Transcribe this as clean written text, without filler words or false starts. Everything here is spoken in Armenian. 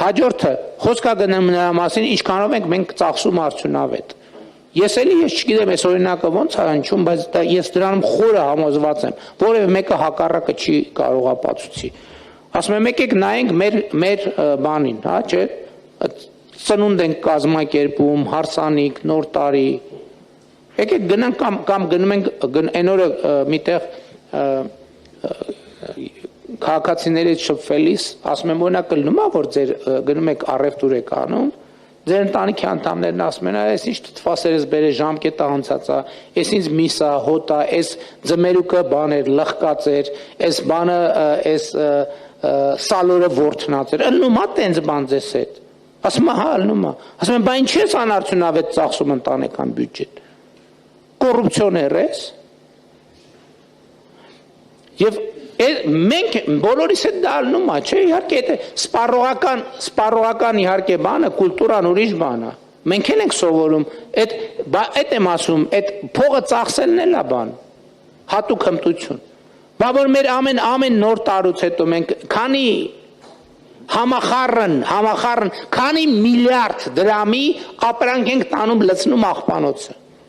Հաջորդը խոսքա գնում նրա մասին, ինչքանով ենք մենք ծախսում արդյունավետ։ Ես չգիտեմ այս օրինակը ոնց է հնչում, բայց ես դրանում խորը համոզված եմ, որևէ մեկը հակառակը չի կարող ապացուցի։ Ասում եմ, եկեք նայենք մեր բանին, հա, չէ՞։ Ծնունդ ենք կազմակերպում, հարսանիք, նոր տարի։ Եկեք գնանք կամ գնում ենք այն օրը միտեղ քաղաքացիներից շփվելիս, ասում եմ, օրինակ կլինումա, որ ձեր գնում եք առևտուր եք անում, ձեր ընտանիքի անդամներն ասում են, այս ինչ թթվասեր ես բերել, ժամկետը անցած է, այս ինչ միս է, հոտ է, այս ձմերուկը բան էր, լղկած էր, այս բանը, այս սալորը ворթնած էր, ըլնում է տենց բան ձեզ հետ։ Ասում եմ, հա, ըլնում է։ Ասում եմ, բա ինչ ես անարդյունավետ ծախսում ընտանեկան բյուջետ։ Կոռուպցիոներ ես։ Եվ մենք բոլորիս հետ դա ալնում է, չէ, իհարկե սպառողական իհարկե բանը, կուլտուրան ուրիշ բան է։ Մենք ենք սովորում, այդ եմ ասում, այդ փողը ծախսելն էլ է բան, հատուկ հմտություն։ Բա որ մեր ամեն նոր տարուց հետո մենք քանի համախառն, քանի միլիարդ դրամի ապրանք ենք տանում լցնում աղբանոցը։